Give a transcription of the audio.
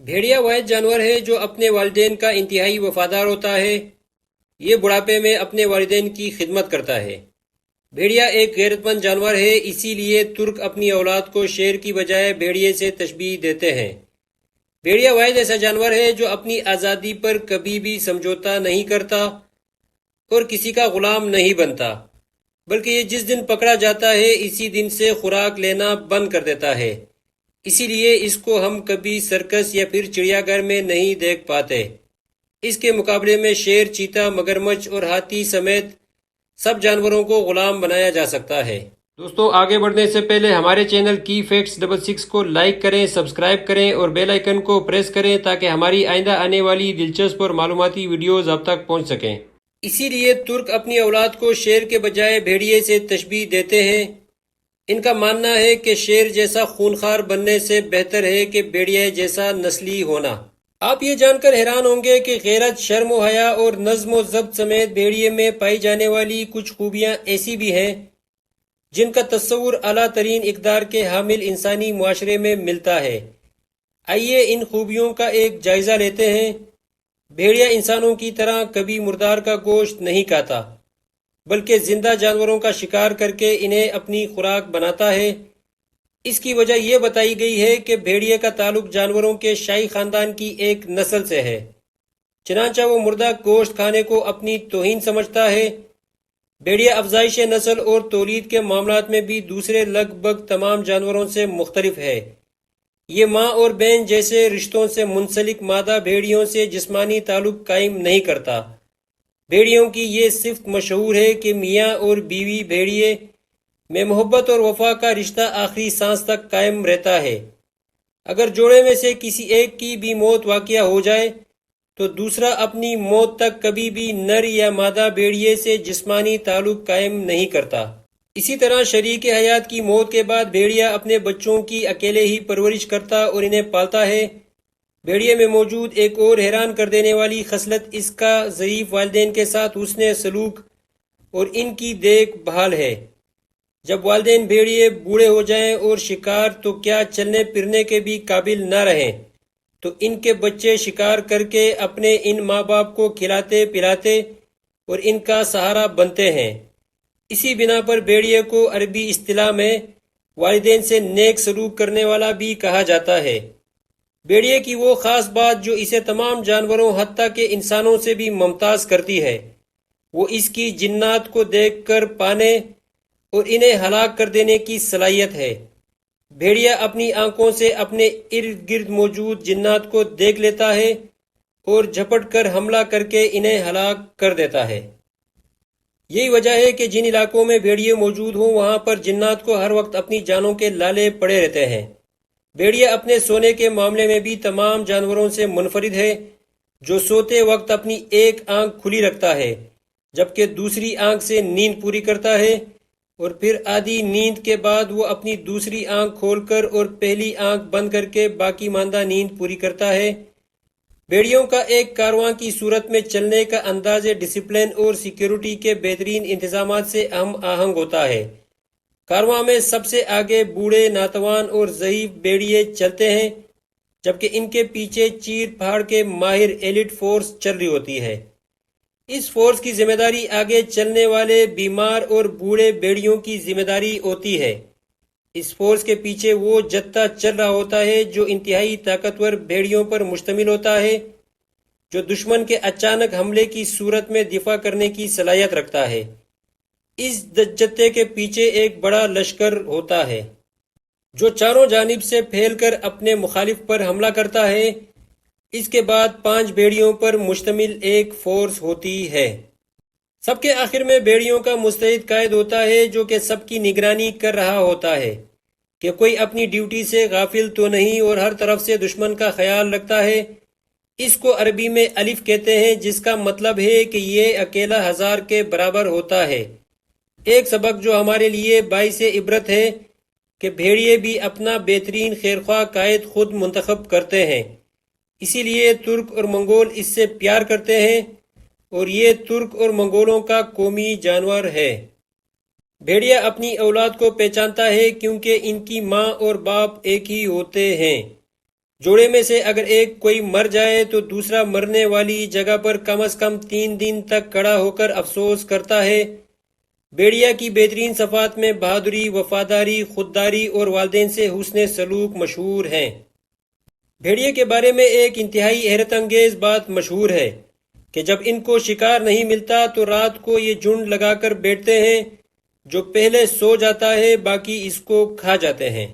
بھیڑیا واحد جانور ہے جو اپنے والدین کا انتہائی وفادار ہوتا ہے۔ یہ بڑھاپے میں اپنے والدین کی خدمت کرتا ہے۔ بھیڑیا ایک غیرت مند جانور ہے، اسی لیے ترک اپنی اولاد کو شیر کی بجائے بھیڑیے سے تشبیہ دیتے ہیں۔ بھیڑیا واحد ایسا جانور ہے جو اپنی آزادی پر کبھی بھی سمجھوتا نہیں کرتا اور کسی کا غلام نہیں بنتا، بلکہ یہ جس دن پکڑا جاتا ہے اسی دن سے خوراک لینا بند کر دیتا ہے۔ اسی لیے اس کو ہم کبھی سرکس یا پھر چڑیا گھر میں نہیں دیکھ پاتے۔ اس کے مقابلے میں شیر، چیتا، مگرمچھ اور ہاتھی سمیت سب جانوروں کو غلام بنایا جا سکتا ہے۔ دوستو، آگے بڑھنے سے پہلے ہمارے چینل کی فیکٹس 66 کو لائک کریں، سبسکرائب کریں اور بیل آئیکن کو پریس کریں تاکہ ہماری آئندہ آنے والی دلچسپ اور معلوماتی ویڈیوز آپ تک پہنچ سکیں۔ اسی لیے ترک اپنی اولاد کو شیر کے بجائے بھیڑیے سے تشبیہ دیتے ہیں۔ ان کا ماننا ہے کہ شیر جیسا خونخوار بننے سے بہتر ہے کہ بھیڑیے جیسا نسلی ہونا۔ آپ یہ جان کر حیران ہوں گے کہ غیرت، شرم و حیا اور نظم و ضبط سمیت بھیڑیے میں پائی جانے والی کچھ خوبیاں ایسی بھی ہیں جن کا تصور اعلیٰ ترین اقدار کے حامل انسانی معاشرے میں ملتا ہے۔ آئیے ان خوبیوں کا ایک جائزہ لیتے ہیں۔ بھیڑیا انسانوں کی طرح کبھی مردار کا گوشت نہیں کھاتا، بلکہ زندہ جانوروں کا شکار کر کے انہیں اپنی خوراک بناتا ہے۔ اس کی وجہ یہ بتائی گئی ہے کہ بھیڑیے کا تعلق جانوروں کے شاہی خاندان کی ایک نسل سے ہے، چنانچہ وہ مردہ گوشت کھانے کو اپنی توہین سمجھتا ہے۔ بھیڑیا افزائش نسل اور تولید کے معاملات میں بھی دوسرے لگ بھگ تمام جانوروں سے مختلف ہے۔ یہ ماں اور بہن جیسے رشتوں سے منسلک مادہ بھیڑیوں سے جسمانی تعلق قائم نہیں کرتا۔ بھیڑیوں کی یہ صفت مشہور ہے کہ میاں اور بیوی بھیڑیے میں محبت اور وفا کا رشتہ آخری سانس تک قائم رہتا ہے۔ اگر جوڑے میں سے کسی ایک کی بھی موت واقع ہو جائے تو دوسرا اپنی موت تک کبھی بھی نر یا مادہ بھیڑیے سے جسمانی تعلق قائم نہیں کرتا۔ اسی طرح شریک حیات کی موت کے بعد بھیڑیا اپنے بچوں کی اکیلے ہی پرورش کرتا اور انہیں پالتا ہے۔ بھیڑیے میں موجود ایک اور حیران کر دینے والی خصلت اس کا ضعیف والدین کے ساتھ حسن سلوک اور ان کی دیکھ بھال ہے۔ جب والدین بھیڑیے بوڑھے ہو جائیں اور شکار تو کیا چلنے پھرنے کے بھی قابل نہ رہیں تو ان کے بچے شکار کر کے اپنے ان ماں باپ کو کھلاتے پلاتے اور ان کا سہارا بنتے ہیں۔ اسی بنا پر بھیڑیے کو عربی اصطلاح میں والدین سے نیک سلوک کرنے والا بھی کہا جاتا ہے۔ بھیڑیے کی وہ خاص بات جو اسے تمام جانوروں حتیٰ کہ انسانوں سے بھی ممتاز کرتی ہے، وہ اس کی جنات کو دیکھ کر پانے اور انہیں ہلاک کر دینے کی صلاحیت ہے۔ بھیڑیا اپنی آنکھوں سے اپنے ارد گرد موجود جنات کو دیکھ لیتا ہے اور جھپٹ کر حملہ کر کے انہیں ہلاک کر دیتا ہے۔ یہی وجہ ہے کہ جن علاقوں میں بھیڑیے موجود ہوں وہاں پر جنات کو ہر وقت اپنی جانوں کے لالے پڑے رہتے ہیں۔ بھیڑیا اپنے سونے کے معاملے میں بھی تمام جانوروں سے منفرد ہے، جو سوتے وقت اپنی ایک آنکھ کھلی رکھتا ہے جبکہ دوسری آنکھ سے نیند پوری کرتا ہے، اور پھر آدھی نیند کے بعد وہ اپنی دوسری آنکھ کھول کر اور پہلی آنکھ بند کر کے باقی ماندہ نیند پوری کرتا ہے۔ بھیڑیوں کا ایک کارواں کی صورت میں چلنے کا انداز ڈسپلن اور سیکیورٹی کے بہترین انتظامات سے ہم آہنگ ہوتا ہے۔ کارواں میں سب سے آگے بوڑھے، ناتوان اور ضعیف بھیڑیے چلتے ہیں، جبکہ ان کے پیچھے چیر پھاڑ کے ماہر ایلیٹ فورس چل رہی ہوتی ہے۔ اس فورس کی ذمہ داری آگے چلنے والے بیمار اور بوڑھے بھیڑیوں کی ذمہ داری ہوتی ہے۔ اس فورس کے پیچھے وہ جتھا چل رہا ہوتا ہے جو انتہائی طاقتور بھیڑیوں پر مشتمل ہوتا ہے، جو دشمن کے اچانک حملے کی صورت میں دفاع کرنے کی صلاحیت رکھتا ہے۔ اس جتھے کے پیچھے ایک بڑا لشکر ہوتا ہے جو چاروں جانب سے پھیل کر اپنے مخالف پر حملہ کرتا ہے۔ اس کے بعد 5 بھیڑیوں پر مشتمل ایک فورس ہوتی ہے۔ سب کے آخر میں بھیڑیوں کا مستعد قائد ہوتا ہے جو کہ سب کی نگرانی کر رہا ہوتا ہے کہ کوئی اپنی ڈیوٹی سے غافل تو نہیں اور ہر طرف سے دشمن کا خیال رکھتا ہے۔ اس کو عربی میں الف کہتے ہیں، جس کا مطلب ہے کہ یہ اکیلا 1000 کے برابر ہوتا ہے۔ ایک سبق جو ہمارے لیے باعث عبرت ہے کہ بھیڑیے بھی اپنا بہترین خیرخواہ قائد خود منتخب کرتے ہیں۔ اسی لیے ترک اور منگول اس سے پیار کرتے ہیں اور یہ ترک اور منگولوں کا قومی جانور ہے۔ بھیڑیا اپنی اولاد کو پہچانتا ہے کیونکہ ان کی ماں اور باپ ایک ہی ہوتے ہیں۔ جوڑے میں سے اگر ایک کوئی مر جائے تو دوسرا مرنے والی جگہ پر کم از کم 3 دن تک کھڑا ہو کر افسوس کرتا ہے۔ بھیڑیا کی بہترین صفات میں بہادری، وفاداری، خودداری اور والدین سے حسن سلوک مشہور ہیں۔ بھیڑیے کے بارے میں ایک انتہائی حیرت انگیز بات مشہور ہے کہ جب ان کو شکار نہیں ملتا تو رات کو یہ جھنڈ لگا کر بیٹھتے ہیں، جو پہلے سو جاتا ہے باقی اس کو کھا جاتے ہیں۔